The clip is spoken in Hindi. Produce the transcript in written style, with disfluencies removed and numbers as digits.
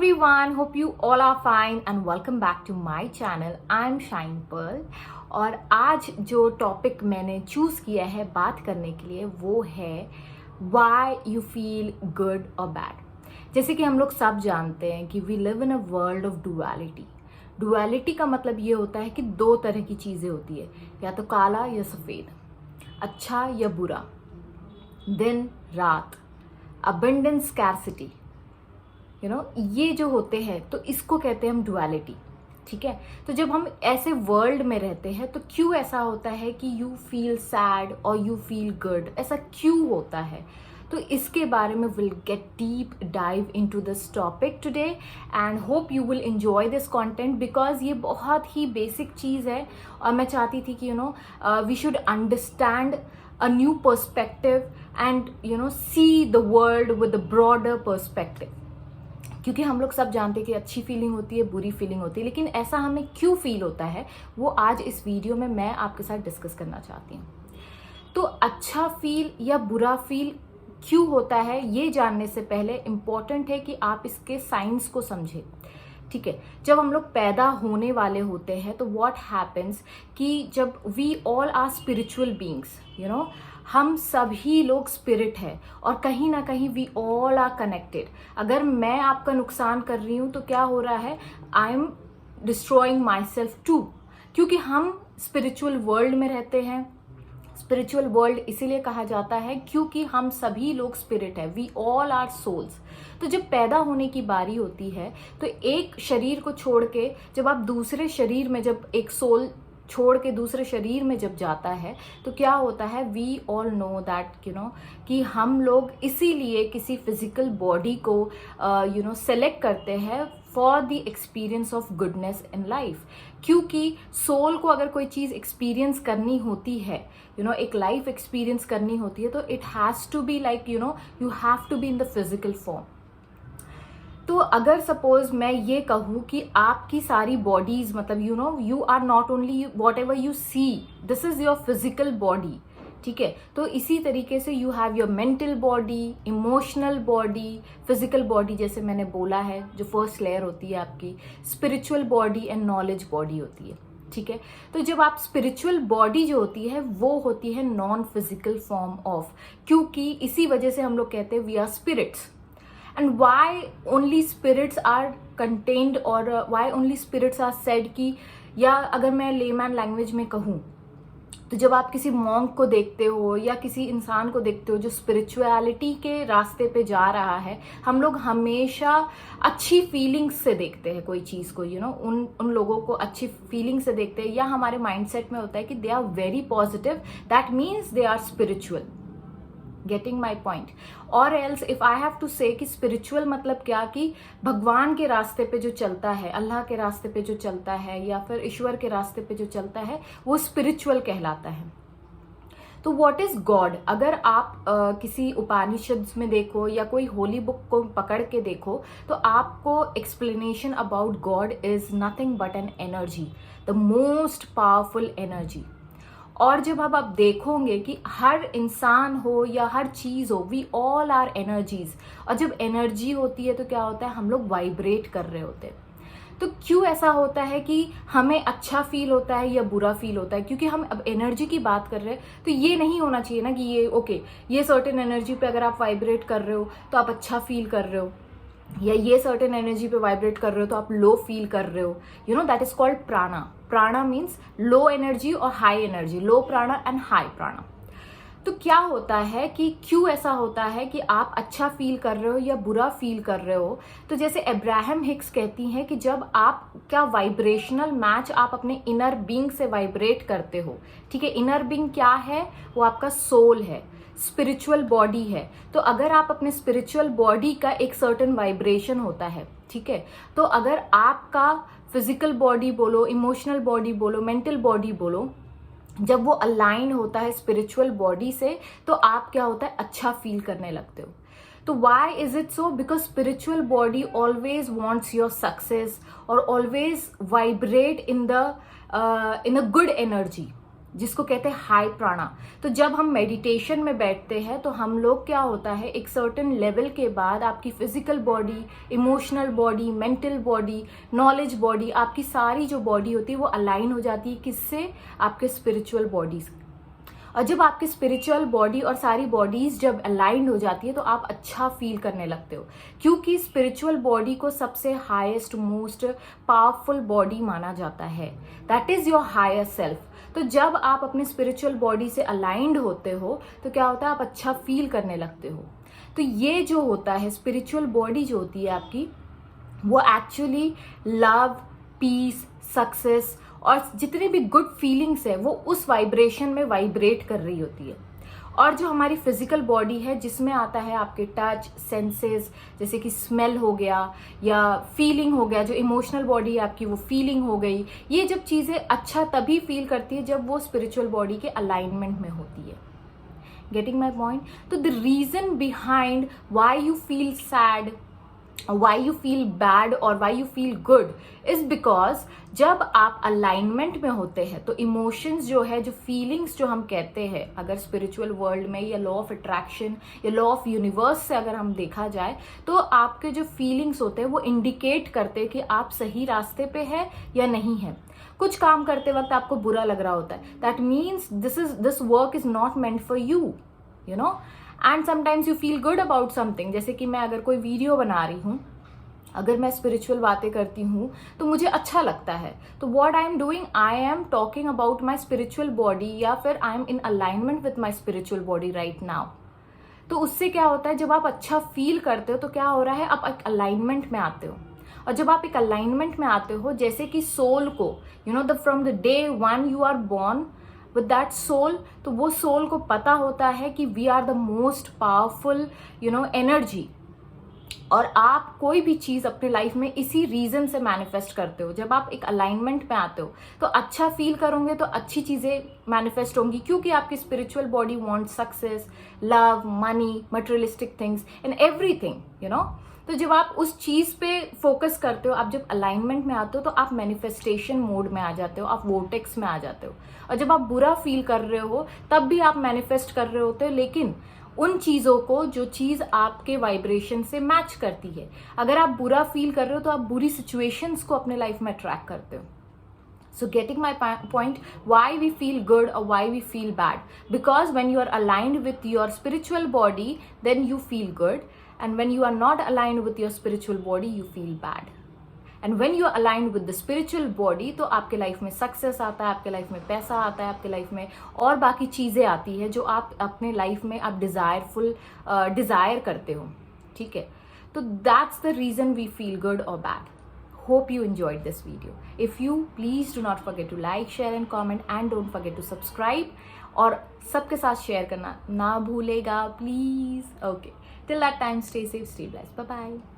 everyone, hope you all are fine and welcome back to my channel. I'm Shine Pearl और आज जो टॉपिक मैंने चूज किया है बात करने के लिए वो है why you feel good or bad। जैसे कि हम लोग सब जानते हैं कि we live in a world of duality। Duality का मतलब ये होता है कि दो तरह की चीज़ें होती है, या तो काला या सफ़ेद, अच्छा या बुरा, दिन रात, अबंडेंस स्कैर्सिटी, ये जो होते हैं तो इसको कहते हैं हम डुअलिटी। ठीक है, तो जब हम ऐसे वर्ल्ड में रहते हैं तो क्यों ऐसा होता है कि यू फील सैड और यू फील गुड, ऐसा क्यों होता है? तो इसके बारे में will get deep dive into this topic today and hope you will enjoy this content because ये बहुत ही बेसिक चीज़ है और मैं चाहती थी कि we should understand a new perspective and see the world with a broader perspective। क्योंकि हम लोग सब जानते हैं कि अच्छी फीलिंग होती है, बुरी फीलिंग होती है, लेकिन ऐसा हमें क्यों फील होता है वो आज इस वीडियो में मैं आपके साथ डिस्कस करना चाहती हूँ। तो अच्छा फील या बुरा फील क्यों होता है ये जानने से पहले इम्पॉर्टेंट है कि आप इसके साइंस को समझें। ठीक है, जब हम लोग पैदा होने वाले होते हैं तो व्हाट हैपन्स कि जब we all are spiritual beings, हम सभी लोग स्पिरिट है और कहीं ना कहीं वी ऑल आर कनेक्टेड। अगर मैं आपका नुकसान कर रही हूं तो क्या हो रहा है? I am destroying my self too, क्योंकि हम स्पिरिचुअल वर्ल्ड में रहते हैं। स्पिरिचुअल वर्ल्ड इसीलिए कहा जाता है क्योंकि हम सभी लोग स्पिरिट है, वी ऑल आर सोल्स। तो जब पैदा होने की बारी होती है तो एक शरीर को छोड़ के जब आप दूसरे शरीर में, जब एक सोल छोड़ के दूसरे शरीर में जब जाता है तो क्या होता है? वी ऑल नो दैट कि हम लोग इसीलिए किसी फिजिकल बॉडी को सेलेक्ट करते हैं for the experience of goodness in life. क्योंकि सोल को अगर कोई चीज़ एक्सपीरियंस करनी होती है, एक लाइफ एक्सपीरियंस करनी होती है, तो it has to be like you have to be in the physical form. तो अगर सपोज मैं ये कहूँ कि आपकी सारी बॉडीज मतलब you are not only whatever you see, this is your physical body. ठीक है, तो इसी तरीके से you have your mental body, emotional body, physical body जैसे मैंने बोला है जो फर्स्ट लेयर होती है आपकी, spiritual body and knowledge body होती है। ठीक है, तो जब आप स्पिरिचुअल बॉडी जो होती है वो होती है नॉन फिजिकल फॉर्म ऑफ, क्योंकि इसी वजह से हम लोग कहते हैं we are spirits. And why only spirits are contained और why only spirits are said कि, या अगर मैं लेमैन लैंग्वेज में कहूँ तो जब आप किसी मॉन्क को देखते हो या किसी इंसान को देखते हो जो स्पिरिचुअलिटी के रास्ते पे जा रहा है, हम लोग हमेशा अच्छी फीलिंग्स से देखते हैं कोई चीज़ को, उन लोगों को अच्छी फीलिंग से देखते हैं, या हमारे माइंडसेट में होता है कि they are very positive, that means they are spiritual. Getting my point? और else if I have to say कि स्पिरिचुअल मतलब क्या, कि भगवान के रास्ते पे जो चलता है, अल्लाह के रास्ते पे जो चलता है या फिर ईश्वर के रास्ते पे जो चलता है वो स्पिरिचुअल कहलाता है। तो व्हाट इज गॉड? अगर आप किसी उपनिषद में देखो या कोई होली बुक को पकड़ के देखो तो आपको explanation about God is nothing but an energy, the most powerful energy. और जब अब आप देखोगे कि हर इंसान हो या हर चीज़ हो, वी ऑल आर एनर्जीज, और जब एनर्जी होती है तो क्या होता है? हम लोग वाइब्रेट कर रहे होते हैं। तो क्यों ऐसा होता है कि हमें अच्छा फील होता है या बुरा फील होता है? क्योंकि हम अब एनर्जी की बात कर रहे हैं, तो ये नहीं होना चाहिए ना कि ये ओके, ये सर्टेन एनर्जी पे अगर आप वाइब्रेट कर रहे हो तो आप अच्छा फील कर रहे हो, या ये सर्टेन एनर्जी पे वाइब्रेट कर रहे हो तो आप लो फील कर रहे हो। दैट इज कॉल्ड प्राणा। प्राणा मीन्स लो एनर्जी और हाई एनर्जी, लो प्राणा एंड हाई प्राणा। तो क्या होता है कि क्यों ऐसा होता है कि आप अच्छा फील कर रहे हो या बुरा फील कर रहे हो? तो जैसे अब्राहम हिक्स कहती हैं कि जब आप क्या वाइब्रेशनल मैच आप अपने इनर बीइंग से वाइब्रेट करते हो। ठीक है, इनर बीइंग क्या है? वो आपका सोल है, स्पिरिचुअल बॉडी है। तो अगर आप अपने स्पिरिचुअल बॉडी का एक सर्टेन वाइब्रेशन होता है, ठीक है, तो अगर आपका फिजिकल बॉडी बोलो, इमोशनल बॉडी बोलो, मेंटल बॉडी बोलो, जब वो अलाइन होता है स्पिरिचुअल बॉडी से तो आप क्या होता है? अच्छा फील करने लगते हो। तो why is it so? Because spiritual body always wants your success or always vibrate in a good energy. जिसको कहते हैं हाई प्राणा। तो जब हम मेडिटेशन में बैठते हैं तो हम लोग क्या होता है, एक सर्टेन लेवल के बाद आपकी physical body, emotional body, mental body, knowledge body, आपकी सारी जो बॉडी होती है वो अलाइन हो जाती है किससे, आपके स्पिरिचुअल बॉडीज। और जब आपकी स्पिरिचुअल बॉडी और सारी बॉडीज जब अलाइंड हो जाती है तो आप अच्छा फील करने लगते हो, क्योंकि स्पिरिचुअल बॉडी को सबसे हाईएस्ट मोस्ट पावरफुल बॉडी माना जाता है। That is your higher self. तो जब आप अपनी स्पिरिचुअल बॉडी से अलाइंड होते हो तो क्या होता है, आप अच्छा फील करने लगते हो। तो ये जो होता है स्पिरिचुअल बॉडी जो होती है आपकी, वो एक्चुअली लव, पीस, सक्सेस और जितने भी गुड फीलिंग्स है वो उस वाइब्रेशन में वाइब्रेट कर रही होती है। और जो हमारी फिजिकल बॉडी है जिसमें आता है आपके टच, सेंसेस, जैसे कि स्मेल हो गया या फीलिंग हो गया, जो इमोशनल बॉडी है आपकी वो फीलिंग हो गई, ये जब चीज़ें अच्छा तभी फील करती है जब वो स्पिरिचुअल बॉडी के अलाइनमेंट में होती है। Getting my point? तो the reason behind why you feel sad, why you feel bad और why you feel good is because जब आप अलाइनमेंट में होते हैं तो इमोशंस जो है, जो फीलिंग्स जो हम कहते हैं, अगर स्पिरिचुअल वर्ल्ड में या लॉ ऑफ अट्रैक्शन या लॉ ऑफ यूनिवर्स से अगर हम देखा जाए तो आपके जो फीलिंग्स होते हैं वो इंडिकेट करते हैं कि आप सही रास्ते पे है या नहीं है। कुछ काम करते वक्त आपको बुरा लग रहा होता है, that means this work is not meant for you, you know. And sometimes you feel good about something, जैसे कि मैं अगर कोई वीडियो बना रही हूँ, अगर मैं स्पिरिचुअल बातें करती हूँ तो मुझे अच्छा लगता है। तो what I am doing, I am talking about my spiritual body या फिर I am in alignment with my spiritual body right now. तो उससे क्या होता है, जब आप अच्छा फील करते हो तो क्या हो रहा है, आप एक अलाइनमेंट में आते हो। और जब आप एक अलाइनमेंट में आते हो, जैसे कि सोल को, you know, the from the day one you are born with that soul, तो वो सोल को पता होता है कि we are the most powerful, you know, energy. और आप कोई भी चीज अपने लाइफ में इसी रीजन से मैनिफेस्ट करते हो। जब आप एक अलाइनमेंट में आते हो तो अच्छा फील करोगे तो अच्छी चीजें मैनिफेस्ट होंगी, क्योंकि आपकी spiritual body want success, love, money, materialistic things and everything, you know. तो जब आप उस चीज पे फोकस करते हो, आप जब अलाइनमेंट में आते हो तो आप मैनिफेस्टेशन मोड में आ जाते हो, आप वोर्टेक्स में आ जाते हो। और जब आप बुरा फील कर रहे हो तब भी आप मैनिफेस्ट कर रहे होते हो, लेकिन उन चीजों को जो चीज आपके वाइब्रेशन से मैच करती है। अगर आप बुरा फील कर रहे हो तो आप बुरी सिचुएशंस को अपने लाइफ में अट्रैक्ट करते हो। So getting my point, why we feel good or why we feel bad? Because when you are aligned with your spiritual body, then you feel good. And when you are not aligned with your spiritual body, you feel bad. And when you are aligned with the spiritual body, तो आपके लाइफ में सक्सेस आता है, आपके लाइफ में पैसा आता है, आपके लाइफ में और बाकी चीज़ें आती है जो आप अपने लाइफ में आप डिज़ायर करते हो, ठीक है। तो that's the reason we feel good और bad. Hope you enjoyed this video. If you, please do not forget to like, share and comment and don't forget to subscribe. और सबके साथ शेयर करना ना भूलेगा please. Okay, till that time, stay safe, stay blessed. Bye bye.